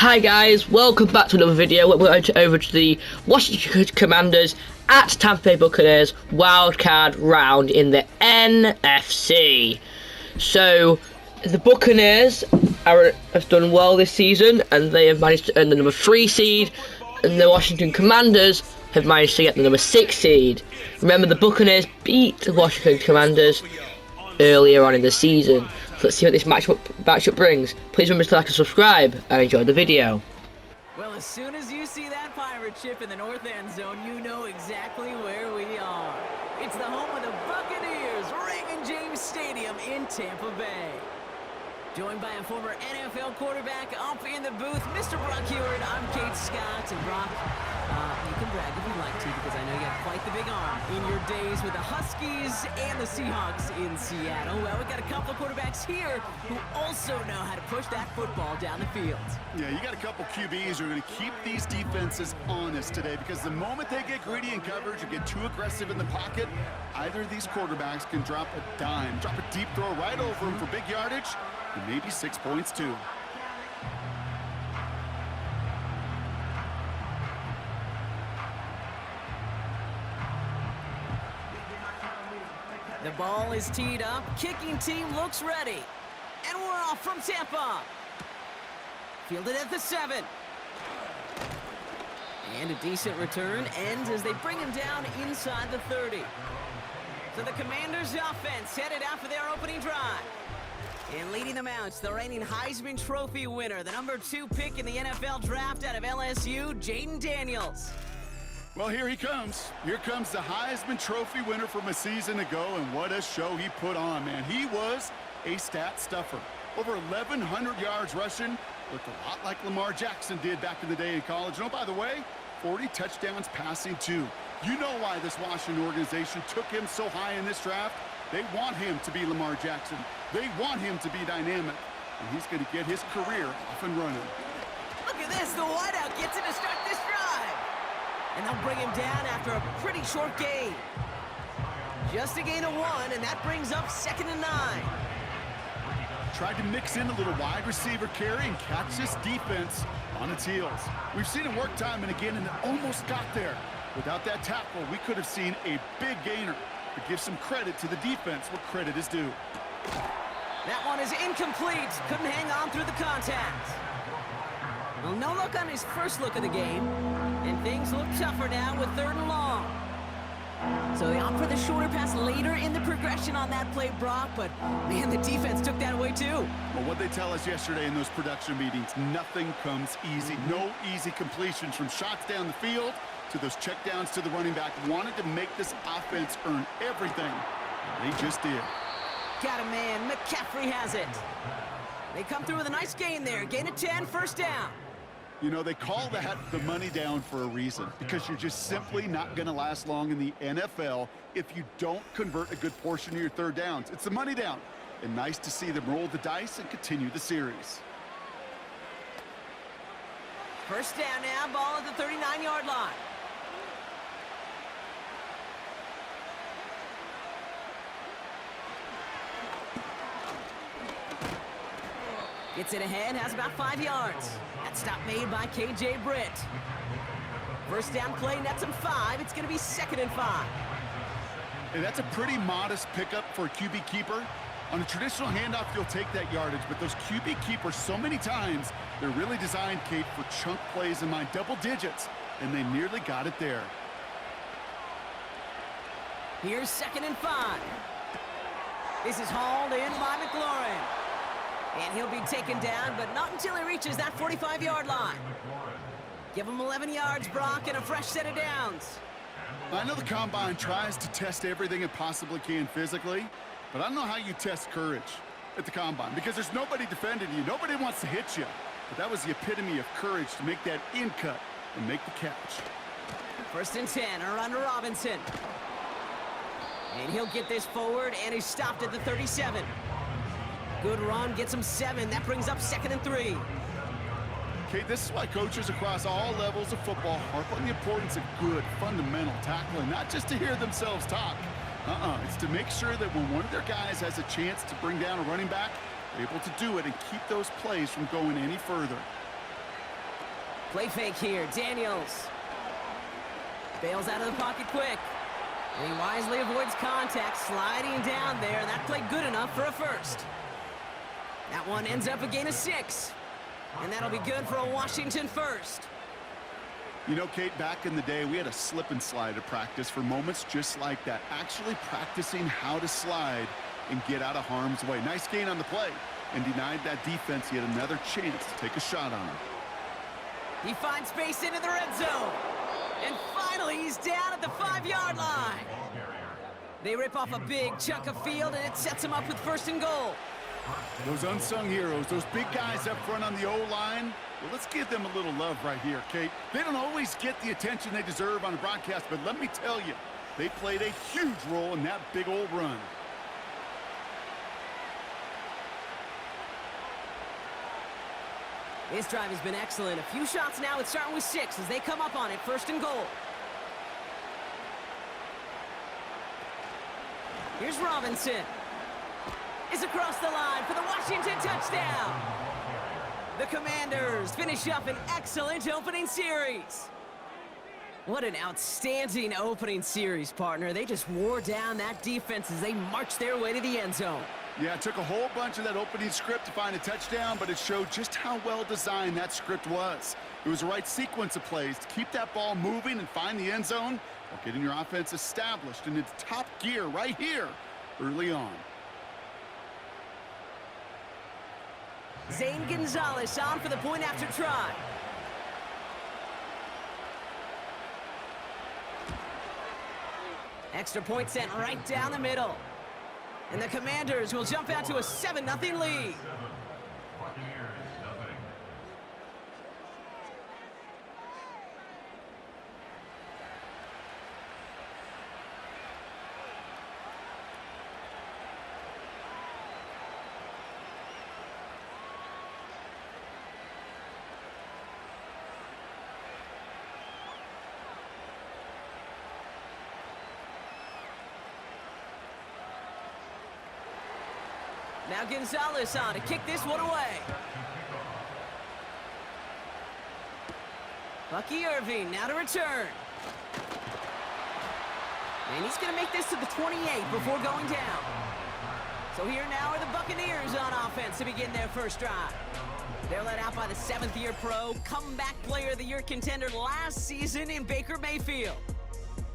Hi guys, welcome back to another video. We're going over to the Washington Commanders at Tampa Bay Buccaneers wildcard round in the NFC. So, the Buccaneers have done well this season and they have managed to earn the number 3 seed, and the Washington Commanders have managed to get the number 6 seed. Remember, the Buccaneers beat the Washington Commanders earlier on in the season. Let's see what this matchup brings. Please remember to like and subscribe and enjoy the video. Well, as soon as you see that pirate ship in the north end zone, you know exactly where we are. It's the home of the Buccaneers, Raymond James Stadium in Tampa Bay. Joined by a former NFL quarterback up in the booth, Mr. Brock Heward. I'm Kate Scott, and Brock, you can brag if you'd like to, because I know you have quite the big arm in your days with the Huskies and the Seahawks in Seattle. Well, we've got a couple of quarterbacks here who also know how to push that football down the field. Yeah, you got a couple QBs who are going to keep these defenses honest today, because the moment they get greedy in coverage or get too aggressive in the pocket, either of these quarterbacks can drop a dime, drop a deep throw right over them for big yardage, and maybe 6 points too. The ball is teed up. Kicking team looks ready. And we're off from Tampa. Fielded at the 7. And a decent return ends as they bring him down inside the 30. So the Commanders' offense headed out for their opening drive. And leading them out, the reigning Heisman Trophy winner, the number 2 pick in the NFL draft out of LSU, Jaden Daniels. Well, here he comes. Here comes the Heisman Trophy winner from a season ago, and what a show he put on, man. He was a stat stuffer. Over 1,100 yards rushing, looked a lot like Lamar Jackson did back in the day in college. And oh, by the way, 40 touchdowns passing too. You know why this Washington organization took him so high in this draft? They want him to be Lamar Jackson. They want him to be dynamic, and he's going to get his career off and running. Look at this. The wideout gets it to start this drive. And they'll bring him down after a pretty short gain. Just a gain of 1, and that brings up 2nd and 9. Tried to mix in a little wide receiver carry and catch this defense on its heels. We've seen it work time and again, and it almost got there. Without that tackle, we could have seen a big gainer. But give some credit to the defense where credit is due. That one is incomplete. Couldn't hang on through the contact. Well, no look on his first look of the game. And things look tougher now with 3rd and long. So they opt for the shorter pass later in the progression on that play, Brock. But, man, the defense took that away too. Well, what they tell us yesterday in those production meetings, nothing comes easy. No easy completions, from shots down the field to those checkdowns to the running back. Wanted to make this offense earn everything. They just did. Got a man. McCaffrey has it. They come through with a nice gain there. Gain of 10, 1st down. You know, they call that the money down for a reason, because you're just simply not going to last long in the NFL if you don't convert a good portion of your 3rd downs. It's the money down. And nice to see them roll the dice and continue the series. 1st down now. Ball at the 39-yard line. Gets it ahead, has about 5 yards. That stop made by K.J. Britt. 1st down play, nets him 5. It's going to be 2nd and 5. Hey, that's a pretty modest pickup for a QB keeper. On a traditional handoff, you'll take that yardage, but those QB keepers, so many times, they're really designed, Kate, for chunk plays in my double digits, and they nearly got it there. Here's 2nd and 5. This is hauled in by McLaurin. And he'll be taken down, but not until he reaches that 45-yard line. Give him 11 yards, Brock, and a fresh set of downs. I know the Combine tries to test everything it possibly can physically, but I don't know how you test courage at the Combine, because there's nobody defending you. Nobody wants to hit you. But that was the epitome of courage to make that in cut and make the catch. 1st and 10, a run to Robinson. And he'll get this forward, and he's stopped at the 37. Good run, gets him 7. That brings up 2nd and 3. Okay, this is why coaches across all levels of football harp on the importance of good, fundamental tackling, not just to hear themselves talk. It's to make sure that when one of their guys has a chance to bring down a running back, able to do it and keep those plays from going any further. Play fake here, Daniels. Bails out of the pocket quick. And he wisely avoids contact, sliding down there, and that played good enough for a first. That one ends up a gain of 6. And that'll be good for a Washington first. You know, Kate, back in the day, we had a slip and slide at practice for moments just like that. Actually practicing how to slide and get out of harm's way. Nice gain on the play, and denied that defense yet another chance to take a shot on him. He finds space into the red zone. And finally, he's down at the 5-yard line. They rip off a big chunk of field, and it sets him up with 1st and goal. Those unsung heroes, those big guys up front on the O-line, well, let's give them a little love right here, Kate. They don't always get the attention they deserve on a broadcast, but let me tell you, they played a huge role in that big old run. This drive has been excellent. A few shots now. It's starting with 6 as they come up on it. 1st and goal. Here's Robinson. Is across the line for the Washington touchdown. The Commanders finish up an excellent opening series. What an outstanding opening series, partner. They just wore down that defense as they marched their way to the end zone. Yeah, it took a whole bunch of that opening script to find a touchdown, but it showed just how well designed that script was. It was the right sequence of plays to keep that ball moving and find the end zone while getting your offense established in its top gear right here early on. Zane Gonzalez on for the point after try. Extra point sent right down the middle. And the Commanders will jump out to a 7-0 lead. Now Gonzalez on to kick this one away. Bucky Irving now to return. And he's going to make this to the 28 before going down. So here now are the Buccaneers on offense to begin their first drive. They're led out by the 7th-year pro, comeback player of the year contender last season in Baker Mayfield.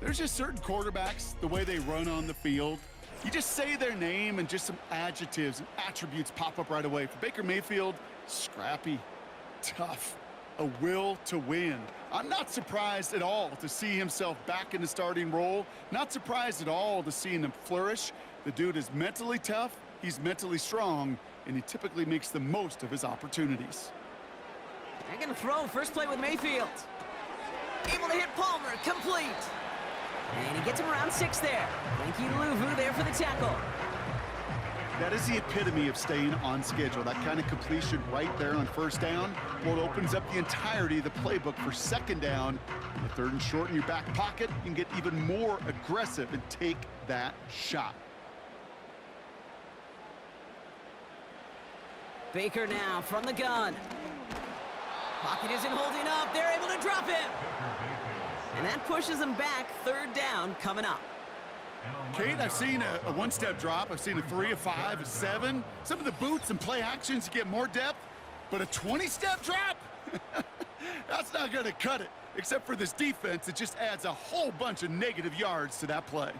There's just certain quarterbacks, the way they run on the field. You just say their name and just some adjectives and attributes pop up right away. For Baker Mayfield, scrappy, tough, a will to win. I'm not surprised at all to see himself back in the starting role. Not surprised at all to see him flourish. The dude is mentally tough, he's mentally strong, and he typically makes the most of his opportunities. They're going to throw first play with Mayfield. Able to hit Palmer, complete. And he gets him around 6 there. Frankie Louvu there for the tackle. That is the epitome of staying on schedule. That kind of completion right there on first down. Well, it opens up the entirety of the playbook for second down. The 3rd and short in your back pocket, you can get even more aggressive and take that shot. Baker now from the gun. Pocket isn't holding up. They're able to drop him. And that pushes them back. 3rd down coming up. Kate, I've seen a one-step drop. I've seen a 3, a 5, a 7. Some of the boots and play actions get more depth, but a 20-step drop? That's not going to cut it. Except for this defense, it just adds a whole bunch of negative yards to that play.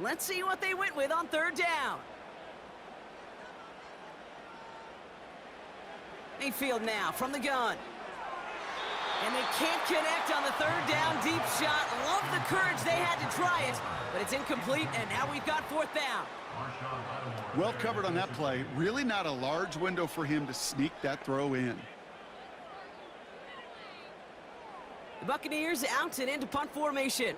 Let's see what they went with on 3rd down. Mayfield now from the gun. And they can't connect on the 3rd down deep shot. Love the courage they had to try it, but it's incomplete, and now we've got 4th down. Well covered on that play. Really not a large window for him to sneak that throw in. The Buccaneers out and into punt formation.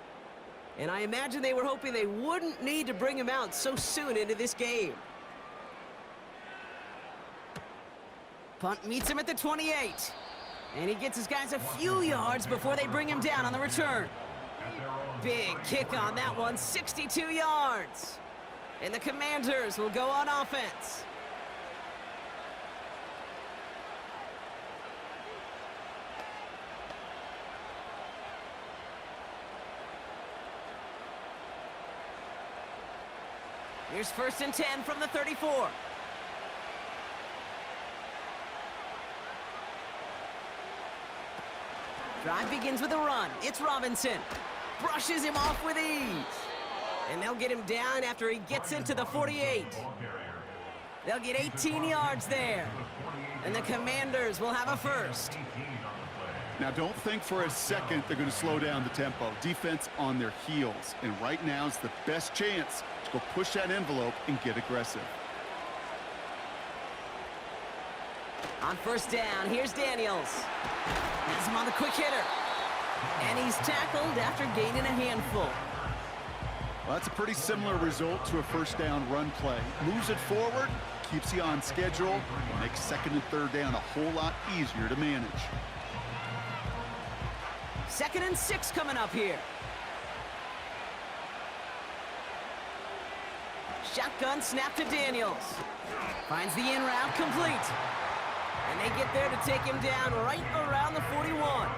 And I imagine they were hoping they wouldn't need to bring him out so soon into this game. Punt meets him at the 28. And he gets his guys a few yards before they bring him down on the return. Big kick on that one, 62 yards. And the Commanders will go on offense. Here's 1st and 10 from the 34. Drive begins with a run. It's Robinson. Brushes him off with ease. And they'll get him down after he gets into the 48. They'll get 18 yards there. And the Commanders will have a first. Now, don't think for a second they're going to slow down the tempo. Defense on their heels. And right now is the best chance to go push that envelope and get aggressive. On 1st down, here's Daniels. Has him on the quick hitter. And he's tackled after gaining a handful. Well, that's a pretty similar result to a 1st down run play. Moves it forward, keeps you on schedule, and makes 2nd and 3rd down a whole lot easier to manage. 2nd and 6 coming up here. Shotgun snap to Daniels. Finds the in route complete. And they get there to take him down right around the 41.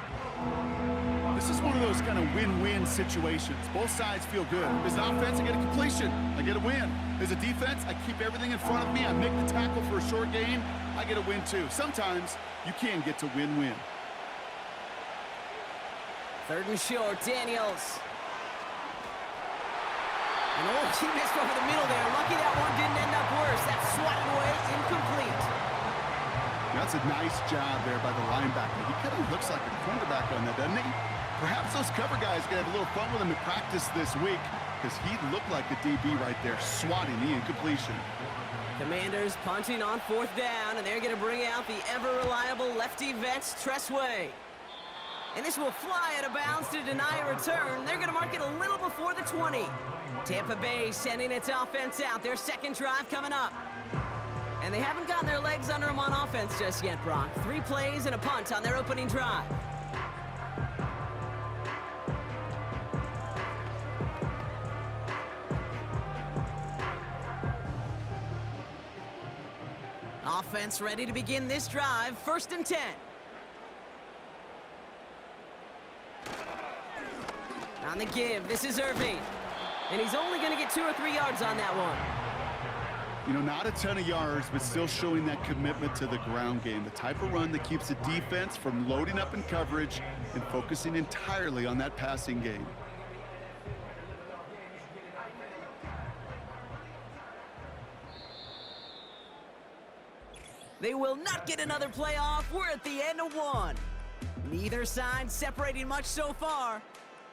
This is one of those kind of win-win situations. Both sides feel good. As an offense, I get a completion. I get a win. As a defense, I keep everything in front of me. I make the tackle for a short gain. I get a win, too. Sometimes you can get to win-win. 3rd and short, Daniels. And he missed over the middle there. Lucky that one didn't end up worse. That's swatted away, incomplete. That's a nice job there by the linebacker. He kind of looks like a cornerback on that, doesn't he? Perhaps those cover guys can have a little fun with him in practice this week because he looked like a DB right there, swatting the incompletion. Commanders punting on 4th down, and they're going to bring out the ever-reliable lefty vets, Tressway. And this will fly out of bounds to deny a return. They're going to mark it a little before the 20. Tampa Bay sending its offense out. Their 2nd drive coming up. And they haven't gotten their legs under them on offense just yet, Brock. 3 plays and a punt on their opening drive. Offense ready to begin this drive. 1st and 10. On the give, this is Irving. And he's only going to get 2 or 3 yards on that one. You know, not a ton of yards, but still showing that commitment to the ground game. The type of run that keeps the defense from loading up in coverage and focusing entirely on that passing game. They will not get another play off. We're at the end of 1. Neither side separating much so far.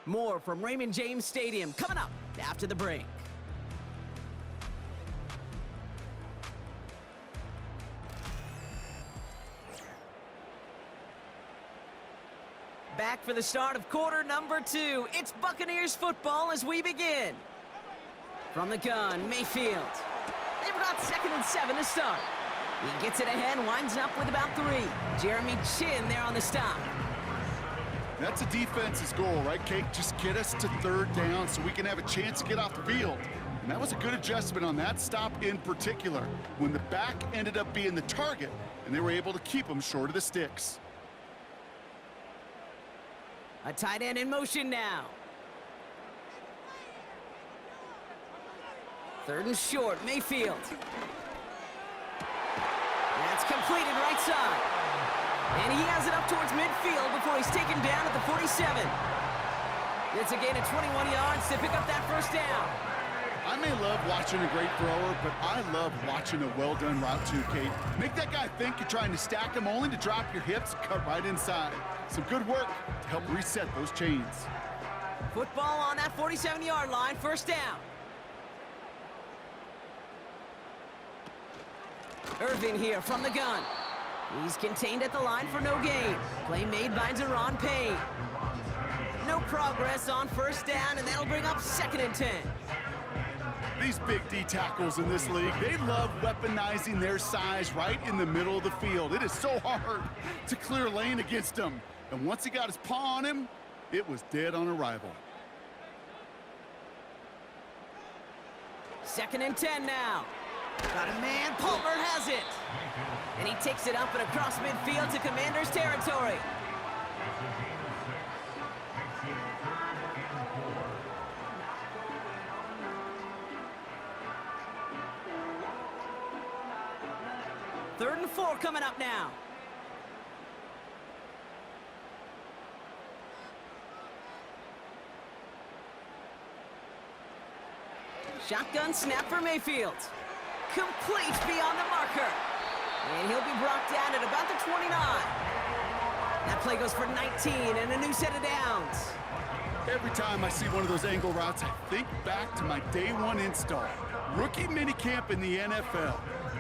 More from Raymond James Stadium coming up after the break. Back for the start of quarter number 2. It's Buccaneers football as we begin. From the gun, Mayfield. They've got 2nd and 7 to start. He gets it ahead, winds up with about 3. Jeremy Chin there on the stop. That's a defense's goal, right, Kate? Just get us to 3rd down so we can have a chance to get off the field. And that was a good adjustment on that stop in particular, when the back ended up being the target, and they were able to keep him short of the sticks. A tight end in motion now. 3rd and short, Mayfield. That's completed right side. And he has it up towards midfield before he's taken down at the 47. It's a gain of 21 yards to pick up that 1st down. I may love watching a great thrower, but I love watching a well-done route too, Kate. Make that guy think you're trying to stack him only to drop your hips and cut right inside. Some good work to help reset those chains. Football on that 47-yard line, 1st down. Irvin here from the gun. He's contained at the line for no gain. Play made by Deron Payne. No progress on 1st down, and that'll bring up 2nd and 10. These big D tackles in this league, they love weaponizing their size right in the middle of the field. It is so hard to clear lane against them. And once he got his paw on him, it was dead on arrival. 2nd and 10 now. Got a man, Palmer has it. And he takes it up and across midfield to Commanders territory. Third and 4 coming up now. Shotgun snap for Mayfield. Complete beyond the marker. And he'll be brought down at about the 29. That play goes for 19 and a new set of downs. Every time I see one of those angle routes, I think back to my day 1 install. Rookie minicamp in the NFL.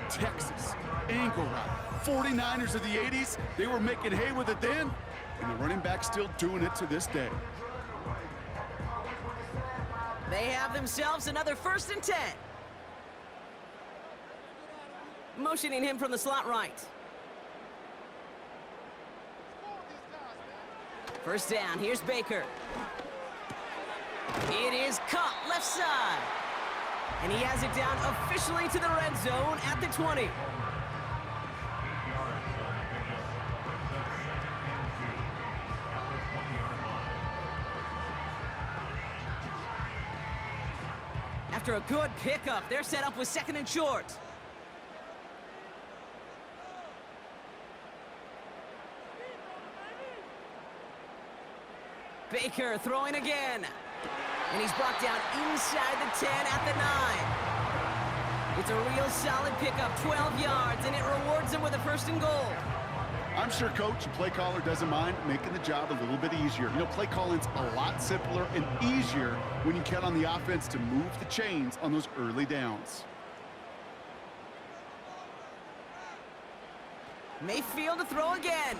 Texas, angle route. 49ers of the 80s, they were making hay with it then, and the running back's still doing it to this day. They have themselves another 1st and 10. Motioning him from the slot right. First down, here's Baker. It is caught left side. And he has it down officially to the red zone at the 20. After a good pickup, they're set up with 2nd and short. Baker throwing again. And he's brought down inside the 10 at the 9. It's a real solid pickup, 12 yards, and it rewards him with a 1st and goal. I'm sure coach and play caller doesn't mind making the job a little bit easier. You know, play calling's a lot simpler and easier when you count on the offense to move the chains on those early downs. Mayfield to throw again.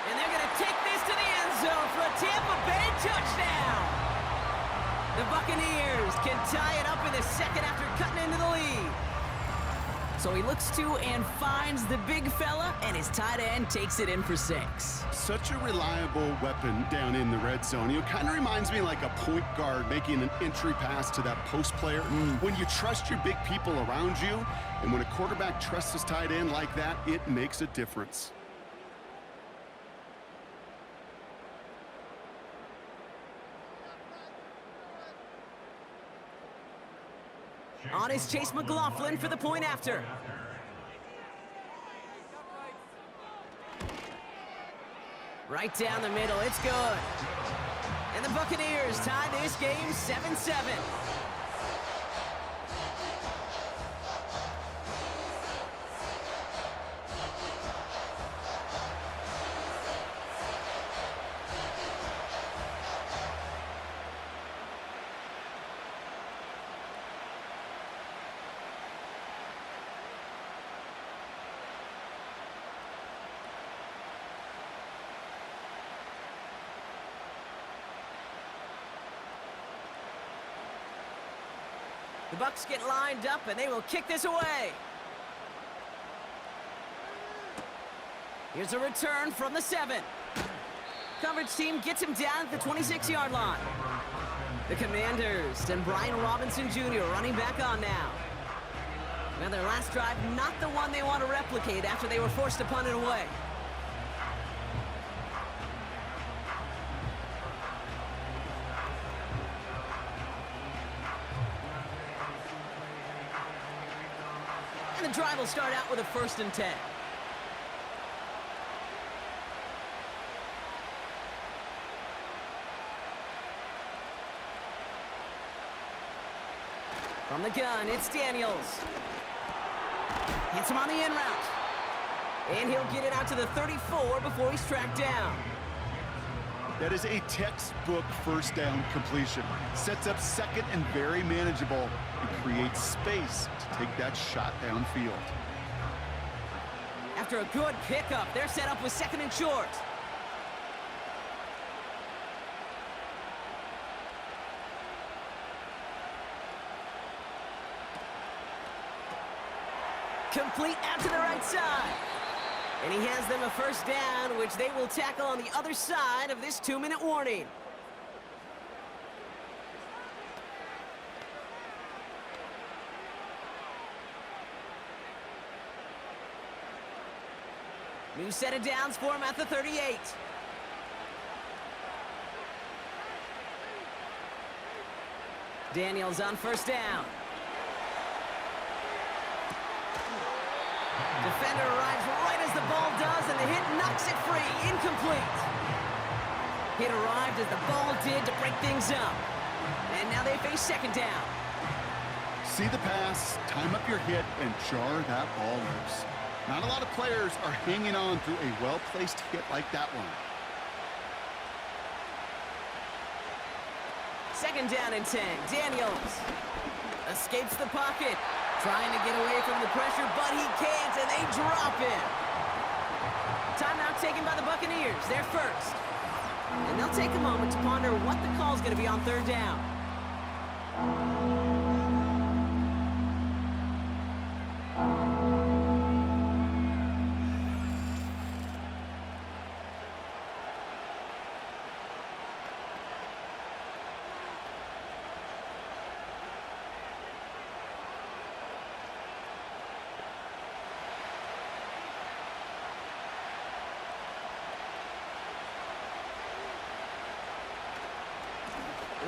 And they're going to take this to the end zone for a Tampa Bay touchdown. The Buccaneers can tie it up in the 2nd after cutting into the lead. So he looks to and finds the big fella, and his tight end takes it in for 6. Such a reliable weapon down in the red zone. You know, kind of reminds me like a point guard making an entry pass to that post player. When you trust your big people around you, and when a quarterback trusts his tight end like that, it makes a difference. On is Chase McLaughlin for the point after. Right down the middle, it's good. And the Buccaneers tie this game 7-7. The Bucs get lined up, and they will kick this away. Here's a return from the 7. Coverage team gets him down at the 26-yard line. The Commanders and Brian Robinson Jr. running back on now. Now their last drive, not the one they want to replicate after they were forced to punt it away. And the drive will start out with a 1st and 10. From the gun, it's Daniels. Hits him on the in route. And he'll get it out to the 34 before he's tracked down. That is a textbook first down completion. Sets up 2nd and very manageable and creates space to take that shot downfield. After a good pickup, they're set up with 2nd and short. Complete out to the right side. And he has them a first down, which they will tackle on the other side of this 2-minute warning. New set of downs for him at the 38. Daniels on first down. Defender arrives right as the ball does, and the hit knocks it free. Incomplete. Hit arrived as the ball did to break things up. And now they face second down. See the pass, time up your hit, and jar that ball loose. Not a lot of players are hanging on through a well-placed hit like that one. Second down and 10. Daniels escapes the pocket, trying to get away from the pressure, but he can't, and they drop him. Timeout taken by the Buccaneers. They're first. And they'll take a moment to ponder what the call's going to be on third down.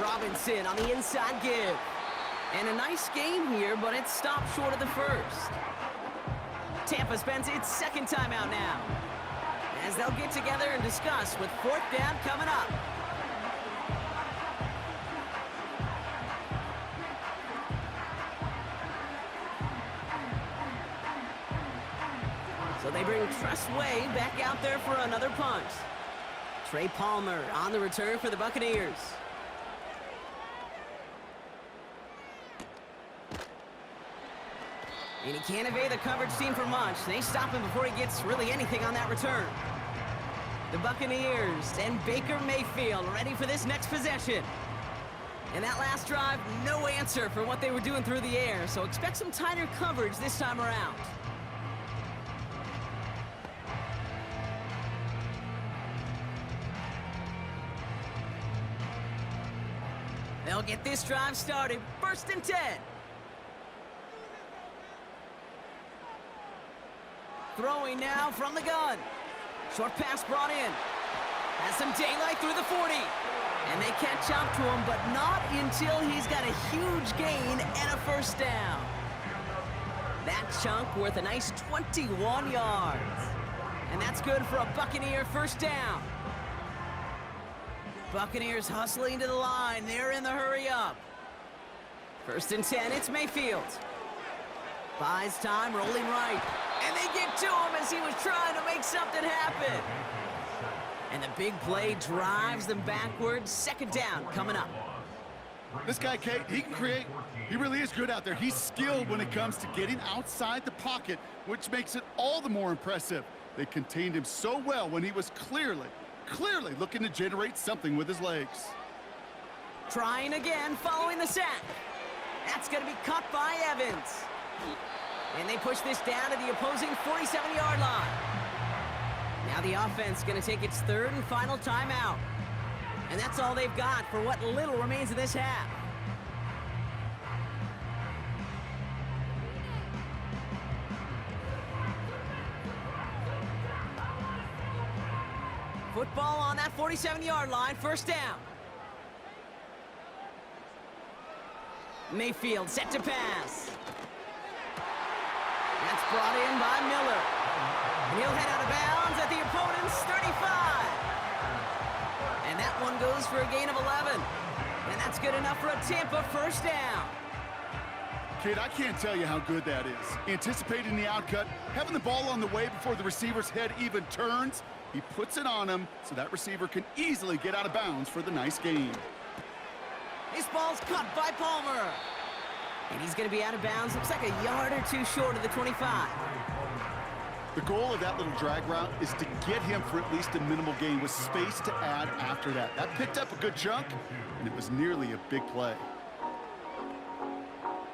Robinson on the inside give. And a nice game here, but it stopped short of the first. Tampa spends its second timeout now, as they'll get together and discuss with fourth down coming up. So they bring Tressway back out there for another punt. Trey Palmer on the return for the Buccaneers. And he can't evade the coverage team for much. They stop him before he gets really anything on that return. The Buccaneers and Baker Mayfield ready for this next possession. And that last drive, no answer for what they were doing through the air, so expect some tighter coverage this time around. They'll get this drive started. First and 10. Throwing now from the gun. Short pass brought in. Has some daylight through the 40. And they catch up to him, but not until he's got a huge gain and a first down. That chunk worth a nice 21 yards. And that's good for a Buccaneer first down. Buccaneers hustling to the line. They're in the hurry up. First and 10, it's Mayfield. Buys time, rolling right. And they get to him as he was trying to make something happen. And the big play drives them backwards. Second down coming up. This guy, Kate, he can create. He really is good out there. He's skilled when it comes to getting outside the pocket, which makes it all the more impressive. They contained him so well when he was clearly looking to generate something with his legs. Trying again, following the sack. That's going to be caught by Evans. And they push this down to the opposing 47-yard line. Now the offense going to take its third and final timeout. And that's all they've got for what little remains of this half. Football on that 47-yard line, first down. Mayfield set to pass. That's brought in by Miller. And he'll head out of bounds at the opponent's 35. And that one goes for a gain of 11. And that's good enough for a Tampa first down. Kid, I can't tell you how good that is. Anticipating the outcut, having the ball on the way before the receiver's head even turns, he puts it on him so that receiver can easily get out of bounds for the nice gain. This ball's caught by Palmer. And he's going to be out of bounds. Looks like a yard or two short of the 25. The goal of that little drag route is to get him for at least a minimal gain with space to add after that. That picked up a good chunk, and it was nearly a big play.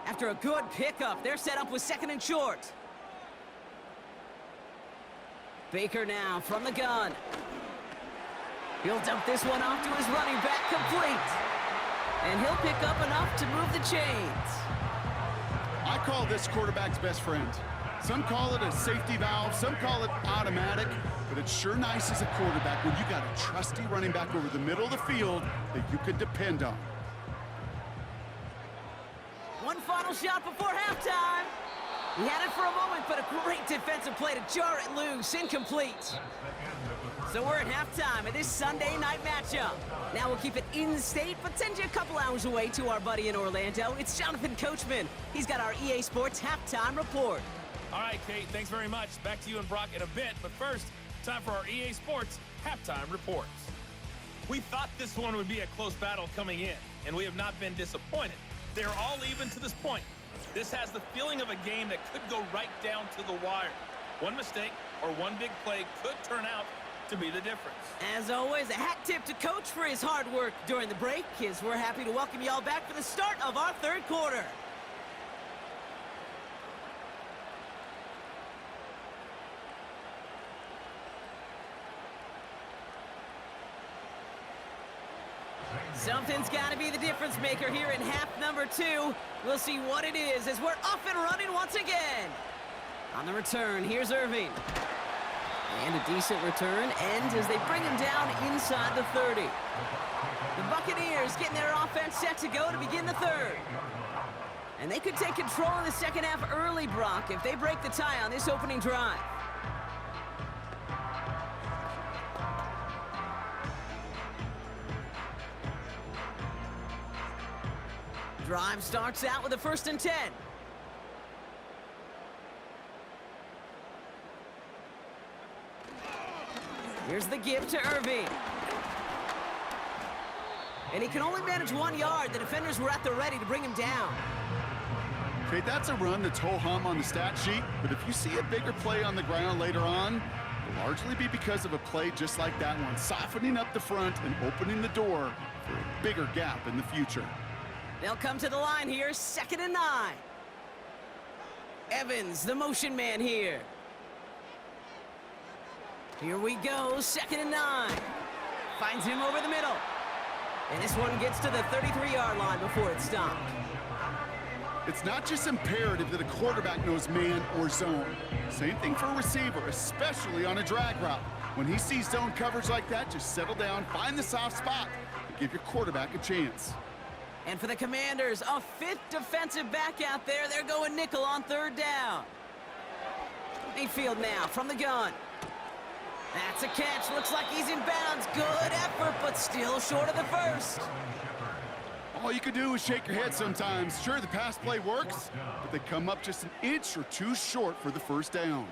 After a good pickup, they're set up with second and short. Baker now from the gun. He'll dump this one off to his running back, complete. And he'll pick up enough to move the chains. I call this quarterback's best friend. Some call it a safety valve, some call it automatic, but it's sure nice as a quarterback when you got a trusty running back over the middle of the field that you could depend on. One final shot before halftime. He had it for a moment, but a great defensive play to jar it loose, incomplete. So we're at halftime of this Sunday night matchup. Now we'll keep it in-state, but send you a couple hours away to our buddy in Orlando. It's Jonathan Coachman. He's got our EA Sports halftime report. All right, Kate, thanks very much. Back to you and Brock in a bit, but first, time for our EA Sports halftime reports. We thought this one would be a close battle coming in, and we have not been disappointed. They're all even to this point. This has the feeling of a game that could go right down to the wire. One mistake or one big play could turn out to be the difference. As always, a hat tip to Coach for his hard work during the break, as we're happy to welcome y'all back for the start of our third quarter. Something's got to be the difference maker here in half number 2. We'll see what it is as we're off and running once again. On the return, here's Irving. And a decent return ends as they bring him down inside the 30. The Buccaneers getting their offense set to go to begin the third. And they could take control in the second half early, Brock, if they break the tie on this opening drive. Drive starts out with a 1st and 10. Here's the give to Irving. And he can only manage 1 yard. The defenders were at the ready to bring him down. Okay, that's a run that's ho-hum on the stat sheet, but if you see a bigger play on the ground later on, it'll largely be because of a play just like that one, softening up the front and opening the door for a bigger gap in the future. They'll come to the line here, 2nd and 9. Evans, the motion man here. Here we go, 2nd and 9. Finds him over the middle. And this one gets to the 33-yard line before it's stopped. It's not just imperative that a quarterback knows man or zone. Same thing for a receiver, especially on a drag route. When he sees zone coverage like that, just settle down, find the soft spot, and give your quarterback a chance. And for the Commanders, a 5th defensive back out there. They're going nickel on 3rd down. Mayfield now from the gun. That's a catch. Looks like he's in bounds. Good effort, but still short of the first. All you can do is shake your head sometimes. Sure, the pass play works, but they come up just an inch or two short for the 1st down.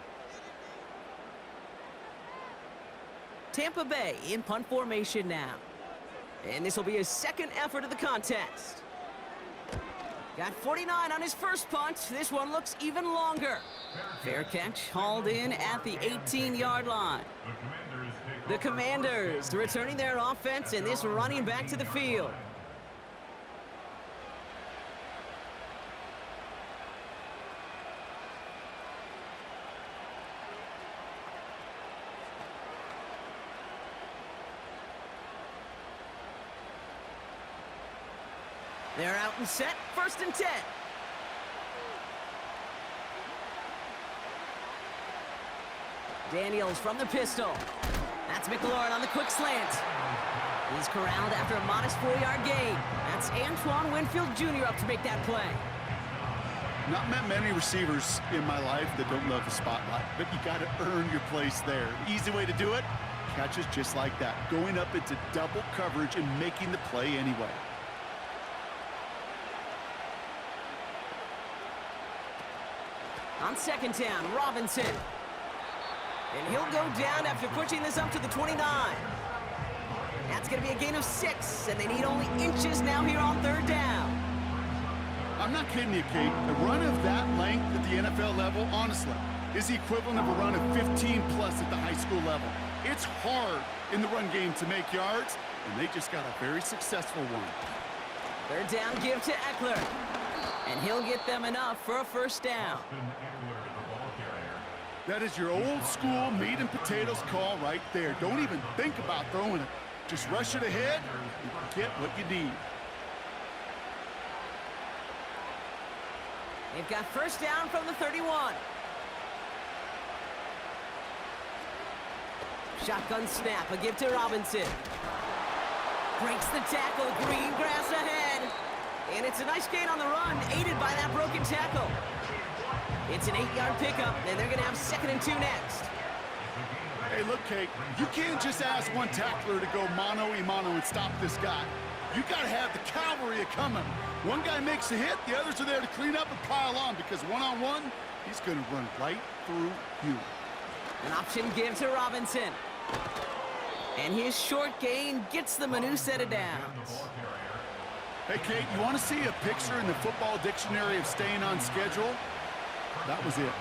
Tampa Bay in punt formation now. And this will be his 2nd effort of the contest. Got 49 on his first punt. This one looks even longer. Fair catch hauled in at the 18-yard line. The Commanders returning their offense and this running back to the field. They're out and set, 1st and 10. Daniels from the pistol. That's McLaurin on the quick slant. He's corralled after a modest 4-yard gain. That's Antoine Winfield Jr. up to make that play. Not met many receivers in my life that don't love the spotlight, but you got to earn your place there. The easy way to do it, catches just like that, going up into double coverage and making the play anyway. On 2nd down, Robinson. And he'll go down after pushing this up to the 29. That's going to be a gain of 6, and they need only inches now here on 3rd down. I'm not kidding you, Kate. A run of that length at the NFL level, honestly, is the equivalent of a run of 15-plus at the high school level. It's hard in the run game to make yards, and they just got a very successful one. 3rd down give to Eckler. And he'll get them enough for a 1st down. That is your old school meat and potatoes call right there. Don't even think about throwing it. Just rush it ahead and get what you need. They've got first down from the 31. Shotgun snap, a give to Robinson. Breaks the tackle, green grass ahead. And it's a nice gain on the run, aided by that broken tackle. It's an 8-yard pickup, and they're going to have 2nd and 2 next. Hey, look, Kate, you can't just ask one tackler to go mano-a-mano and stop this guy. You got to have the cavalry coming. One guy makes a hit, the others are there to clean up and pile on, because one-on-one, he's going to run right through you. An option give to Robinson. And his short gain gets them a new set of downs. Hey, Kate, you want to see a picture in the football dictionary of staying on schedule? That was it.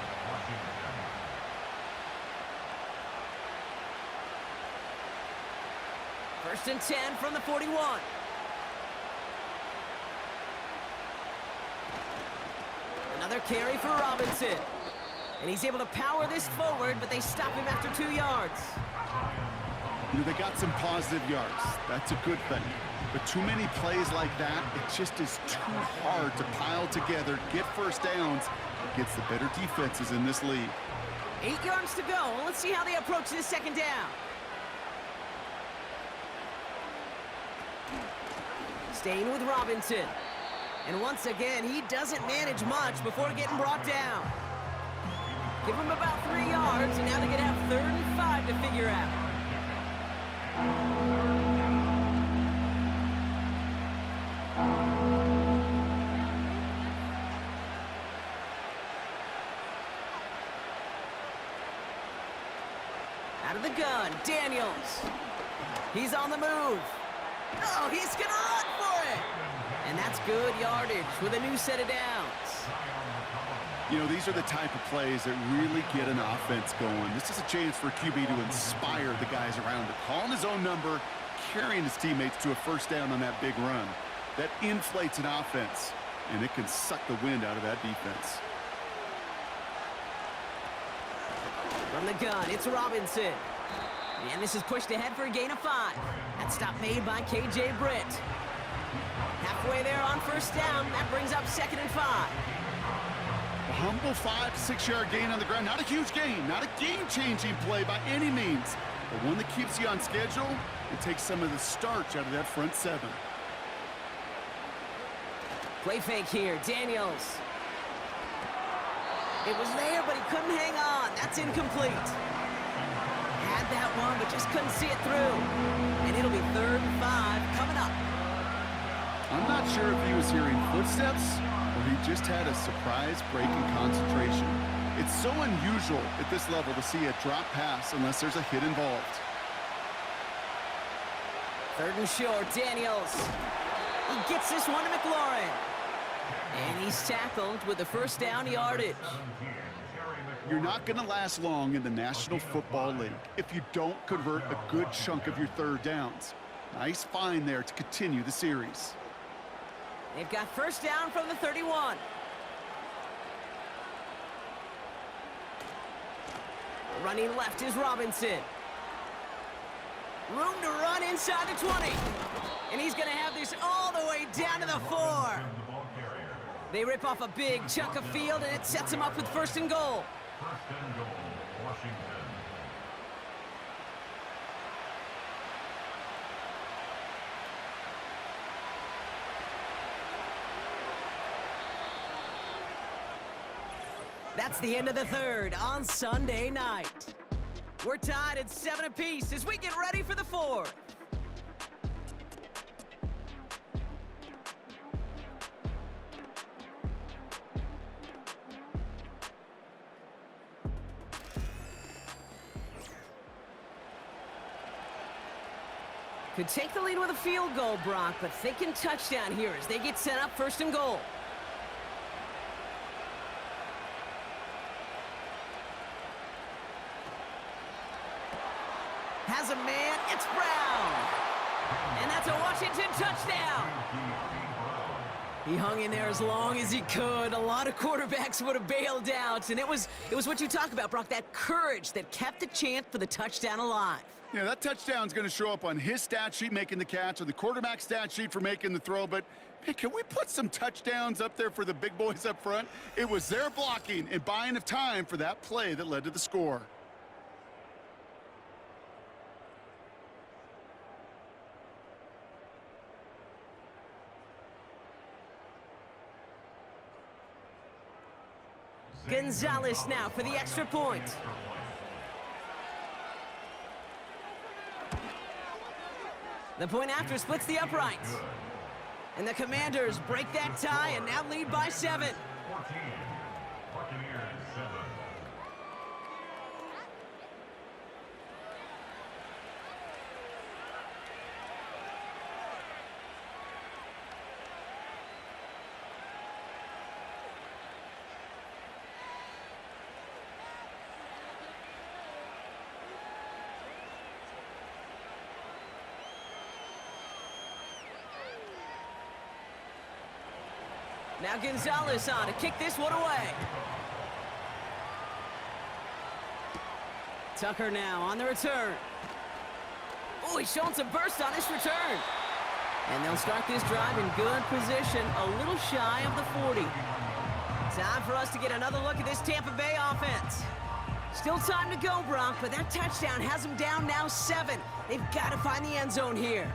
First and 10 from the 41. Another carry for Robinson. And he's able to power this forward, but they stop him after 2 yards. You know, they got some positive yards. That's a good thing. But too many plays like that, it just is too hard to pile together, get first downs against the better defenses in this league. 8 yards to go. Let's see how they approach this 2nd down. Staying with Robinson. And once again, he doesn't manage much before getting brought down. Give him about 3 yards, and now they're going to have 3rd and 5 to figure out. Out of the gun, Daniels. He's on the move. Oh, he's going to run for it. And that's good yardage with a new set of downs. You know, these are the type of plays that really get an offense going. This is a chance for QB to inspire the guys around him. Calling his own number, carrying his teammates to a first down on that big run. That inflates an offense, and it can suck the wind out of that defense. From the gun, it's Robinson. And this is pushed ahead for a gain of 5. That stop made by KJ Britt. Halfway there on first down, that brings up 2nd and 5. A humble 5 to 6 yard gain on the ground. Not a huge gain, not a game-changing play by any means, but one that keeps you on schedule and takes some of the starch out of that front 7. Play fake here, Daniels. It was there, but he couldn't hang on. That's incomplete. Had that one, but just couldn't see it through. And it'll be 3rd and 5 coming up. I'm not sure if he was hearing footsteps or he just had a surprise break in concentration. It's so unusual at this level to see a drop pass unless there's a hit involved. 3rd and short, Daniels. He gets this one to McLaurin. And he's tackled with the first down yardage. You're not going to last long in the National Football League if you don't convert a good chunk of your 3rd downs. Nice find there to continue the series. They've got first down from the 31. Running left is Robinson. Room to run inside the 20. And he's going to have this all the way down to the 4. They rip off a big chunk of field, and it sets him up with 1st and goal. Washington. That's the end of the 3rd on Sunday night. We're tied at 7 apiece as we get ready for the 4th. Could take the lead with a field goal, Brock, but thinking touchdown here as they get set up 1st and goal. Has a man, it's Brown. And that's a Washington touchdown. He hung in there as long as he could. A lot of quarterbacks would have bailed out, and it was what you talk about, Brock, that courage that kept the chance for the touchdown alive. Yeah, that touchdown's going to show up on his stat sheet making the catch or the quarterback stat sheet for making the throw, but hey, can we put some touchdowns up there for the big boys up front? It was their blocking and buying of time for that play that led to the score. Gonzalez now for the extra point. The point after splits the uprights. And the Commanders break that tie and now lead by 7. 14. Buccaneers 7. Now Gonzalez on to kick this one away. Tucker now on the return. Oh, he's showing some burst on this return. And they'll start this drive in good position, a little shy of the 40. Time for us to get another look at this Tampa Bay offense. Still time to go, Brock, but that touchdown has them down now 7. They've got to find the end zone here.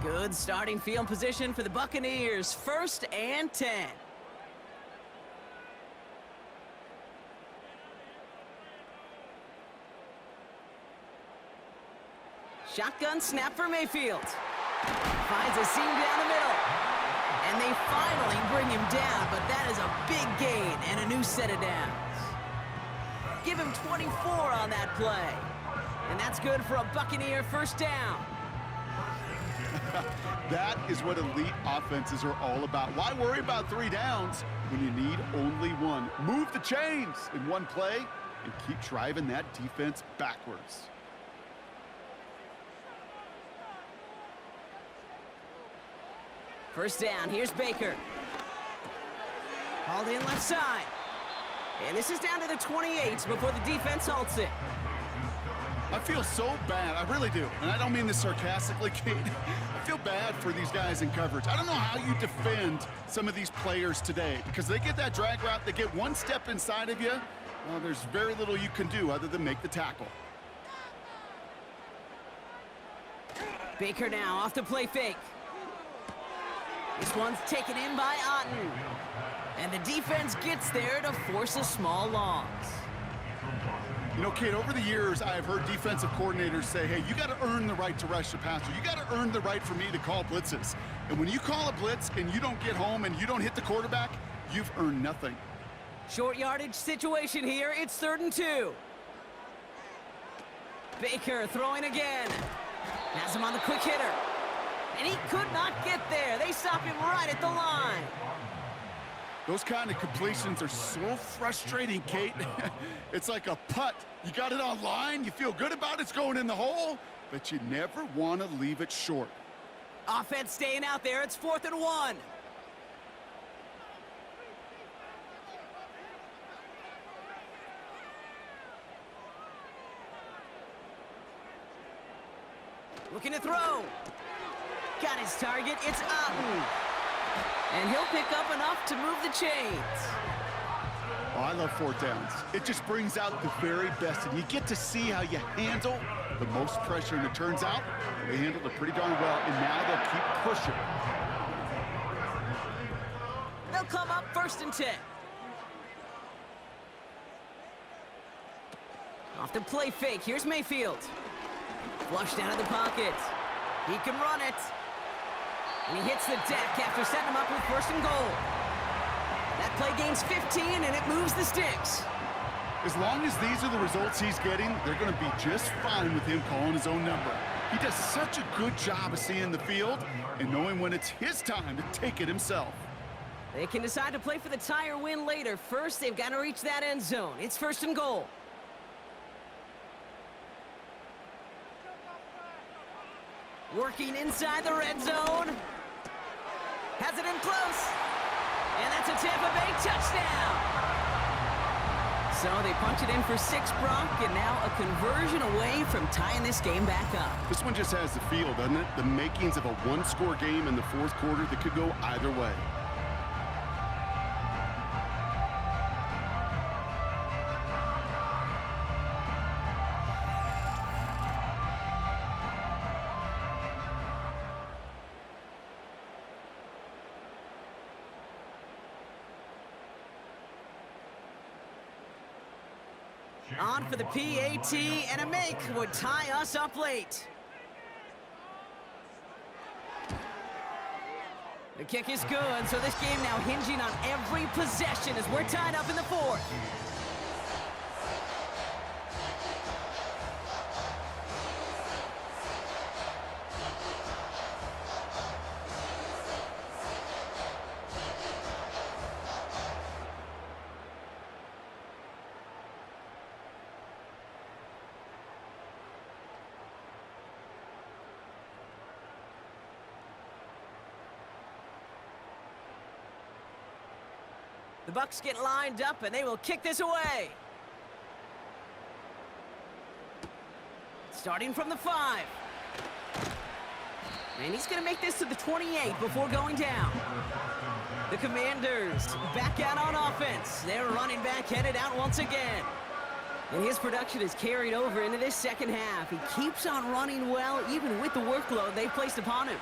Good starting field position for the Buccaneers. 1st and 10. Shotgun snap for Mayfield. Finds a seam down the middle. And they finally bring him down, but that is a big gain and a new set of downs. Give him 24 on that play. And that's good for a Buccaneer 1st down. That is what elite offenses are all about. Why worry about 3 downs when you need only 1? Move the chains in one play and keep driving that defense backwards. First down, here's Baker. Hauled in left side. And this is down to the 28 before the defense halts it. I feel so bad, I really do. And I don't mean this sarcastically, Kate. I feel bad for these guys in coverage. I don't know how you defend some of these players today because they get that drag route, they get one step inside of you. Well, there's very little you can do other than make the tackle. Baker now off the play fake. This one's taken in by Otten. And the defense gets there to force a small loss. You know, Kate, over the years, I have heard defensive coordinators say, hey, you got to earn the right to rush the passer. You got to earn the right for me to call blitzes. And when you call a blitz and you don't get home and you don't hit the quarterback, you've earned nothing. Short yardage situation here. It's 3rd and 2. Baker throwing again. Has him on the quick hitter. And he could not get there. They stop him right at the line. Those kind of completions are so frustrating, Kate. It's like a putt. You got it on line, you feel good about it's going in the hole, but you never want to leave it short. Offense staying out there. It's 4th and 1. Looking to throw. Got his target. It's Otten. And he'll pick up enough to move the chains. Oh, I love 4th downs. It just brings out the very best, and you get to see how you handle the most pressure, and it turns out they handled it pretty darn well, and now they'll keep pushing. They'll come up 1st and 10. Off the play fake, here's Mayfield. Flushed out of the pocket. He can run it. And he hits the deck after setting him up with 1st and goal. That play gains 15, and it moves the sticks. As long as these are the results he's getting, they're going to be just fine with him calling his own number. He does such a good job of seeing the field and knowing when it's his time to take it himself. They can decide to play for the tie or win later. First, they've got to reach that end zone. It's 1st and goal. Working inside the red zone. Has it in close. And that's a Tampa Bay touchdown. So they punch it in for 6, Brock, and now a conversion away from tying this game back up. This one just has the feel, doesn't it? The makings of a one-score game in the 4th quarter that could go either way. On for the PAT, and a make would tie us up late. The kick is good, so this game now hinging on every possession as we're tied up in the 4th. The Bucs get lined up, and they will kick this away. Starting from the 5. And he's going to make this to the 28 before going down. The Commanders back out on offense. Their running back headed out once again. And his production is carried over into this second half. He keeps on running well, even with the workload they've placed upon him.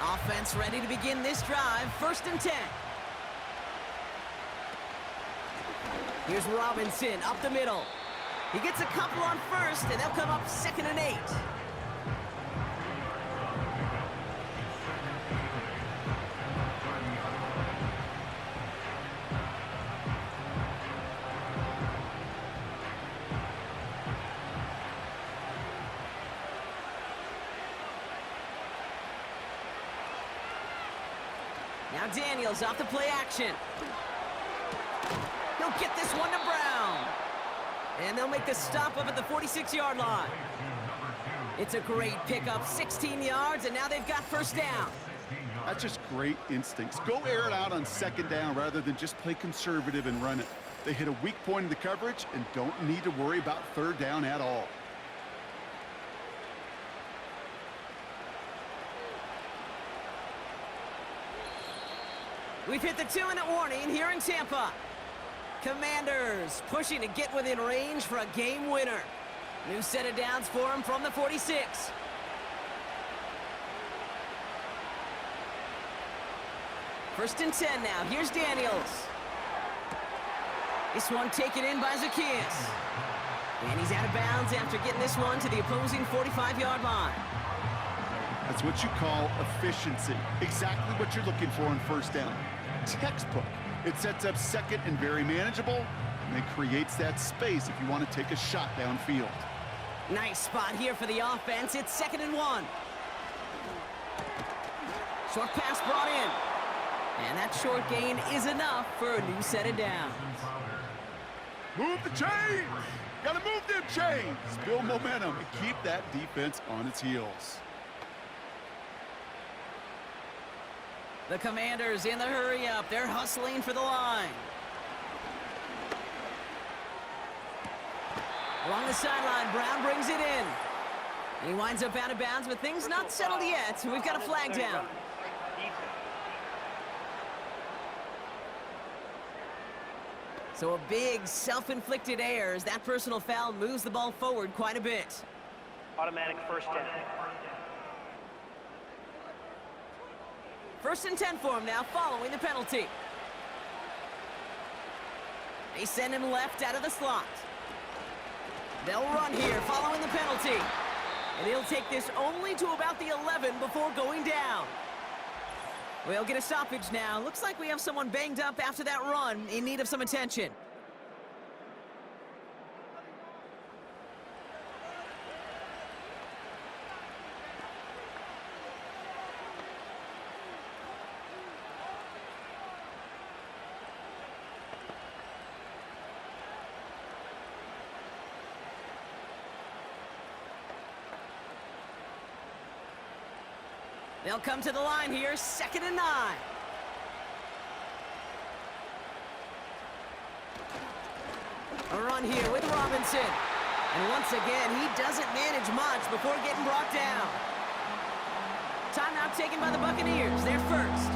Offense ready to begin this drive. 1st and 10. Here's Robinson up the middle. He gets a couple on 1st, and they'll come up 2nd and 8. Now Daniels off the play action. He'll get this one to Brown. And they'll make the stop up at the 46-yard line. It's a great pickup, 16 yards, and now they've got 1st down. That's just great instincts. Go air it out on 2nd down rather than just play conservative and run it. They hit a weak point in the coverage and don't need to worry about 3rd down at all. We've hit the 2-minute warning here in Tampa. Commanders pushing to get within range for a game winner. New set of downs for him from the 46. First and 10 now. Here's Daniels. This one taken in by Zacchaeus. And he's out of bounds after getting this one to the opposing 45-yard line. That's what you call efficiency. Exactly what you're looking for on 1st down. Textbook. It sets up 2nd and very manageable, and it creates that space if you want to take a shot downfield. Nice spot here for the offense. It's 2nd and 1. Short pass brought in. And that short gain is enough for a new set of downs. Move the chains! Gotta move them chains! Build momentum and keep that defense on its heels. The Commanders in the hurry-up. They're hustling for the line. Along the sideline, Brown brings it in. And he winds up out of bounds, but things not settled yet. We've got a flag down. So a big self-inflicted error as that personal foul moves the ball forward quite a bit. Automatic 1st down. 1st and 10 for him now, following the penalty. They send him left out of the slot. They'll run here following the penalty. And he'll take this only to about the 11 before going down. We'll get a stoppage now. Looks like we have someone banged up after that run in need of some attention. They'll come to the line here, 2nd and 9. A run here with Robinson. And once again, he doesn't manage much before getting brought down. Timeout taken by the Buccaneers. They're first.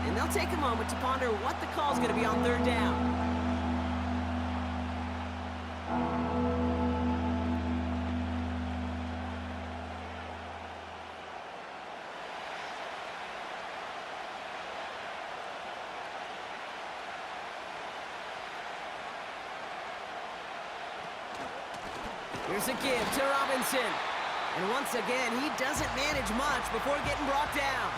And they'll take a moment to ponder what the call's going to be on 3rd down. Here's a give to Robinson. And once again, he doesn't manage much before getting brought down.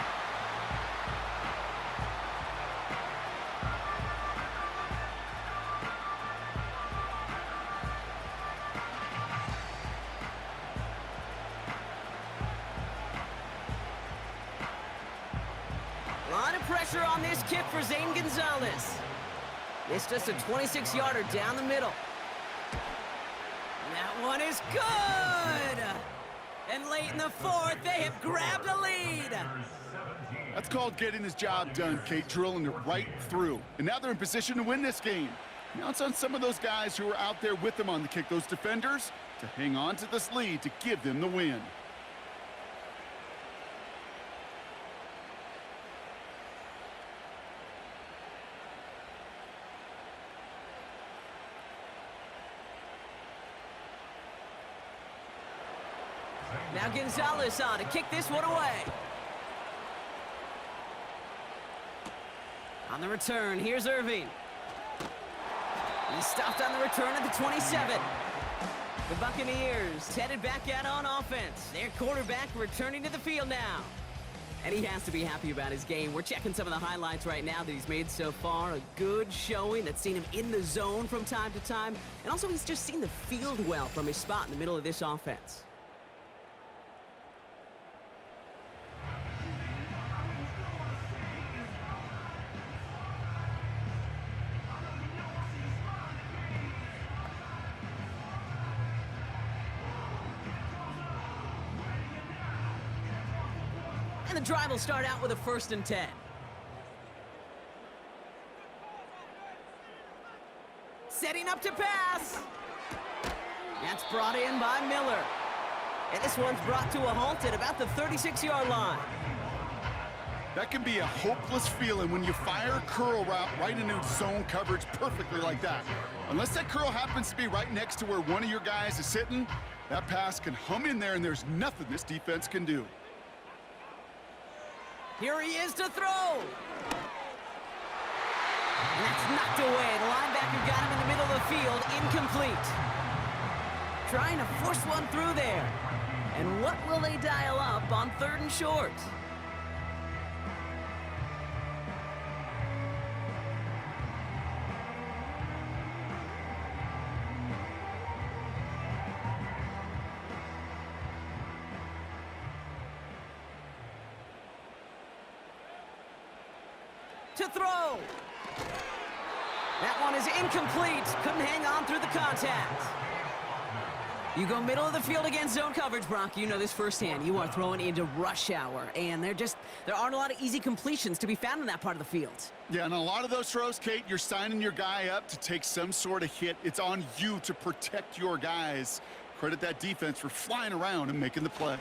A lot of pressure on this kick for Zane Gonzalez. It's just a 26-yarder down the middle. That one is good! And late in the 4th, they have grabbed a lead. That's called getting his job done, Kate, drilling it right through. And now they're in position to win this game. Now it's on some of those guys who are out there with them on the kick, those defenders, to hang on to this lead to give them the win. Now Gonzalez on to kick this one away. On the return, here's Irving. He stopped on the return at the 27. The Buccaneers headed back out on offense. Their quarterback returning to the field now. And he has to be happy about his game. We're checking some of the highlights right now that he's made so far. A good showing that's seen him in the zone from time to time. And also he's just seen the field well from his spot in the middle of this offense. And the drive will start out with a 1st and 10. Setting up to pass. That's brought in by Miller. And this one's brought to a halt at about the 36-yard line. That can be a hopeless feeling when you fire a curl route right into zone coverage perfectly like that. Unless that curl happens to be right next to where one of your guys is sitting, that pass can hum in there and there's nothing this defense can do. Here he is to throw. And that's knocked away. The linebacker got him in the middle of the field. Incomplete. Trying to force one through there. And what will they dial up on 3rd and short? To throw. That one is incomplete. Couldn't hang on through the contact. You go middle of the field against zone coverage, Brock. You know this firsthand. You are throwing into rush hour, and there aren't a lot of easy completions to be found in that part of the field. Yeah, and a lot of those throws, Kate, you're signing your guy up to take some sort of hit. It's on you to protect your guys. Credit that defense for flying around and making the play.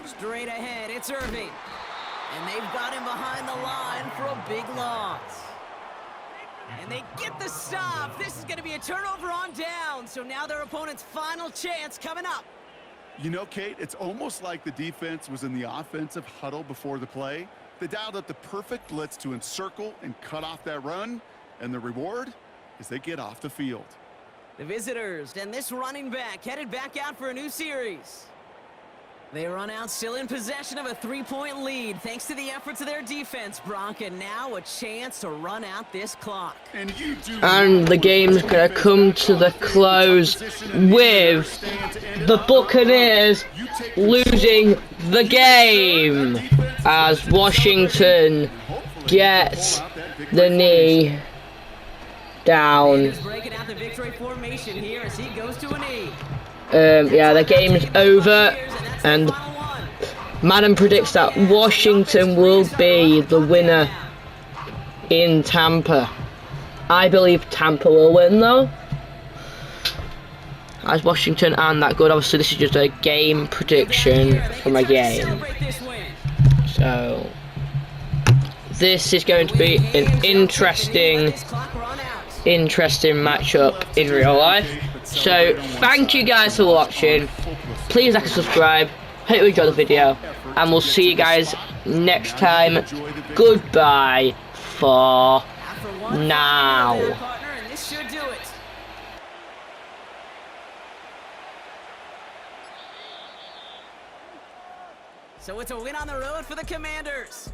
Straight ahead, it's Irving. And they've got him behind the line for a big loss. And they get the stop. This is going to be a turnover on down. So now their opponent's final chance coming up. You know, Kate, it's almost like the defense was in the offensive huddle before the play. They dialed up the perfect blitz to encircle and cut off that run. And the reward is they get off the field. The visitors and this running back headed back out for a new series. They run out still in possession of a 3-point lead thanks to the efforts of their defense, Brock, and now a chance to run out this clock. And the game's going to come to the close with the Buccaneers losing the game as Washington gets the knee down. Breaking out the victory formation here as he goes to a knee. Yeah, the game's over, and Madden predicts that Washington will be the winner in Tampa. I believe Tampa will win though, as Washington aren't that good. Obviously this is just a game prediction from a game. So this is going to be an interesting matchup in real life. So thank you guys for watching. Please like and subscribe. Hope you enjoyed the video, and we'll see you guys next time. Goodbye for now. So it's a win on the road for the Commanders.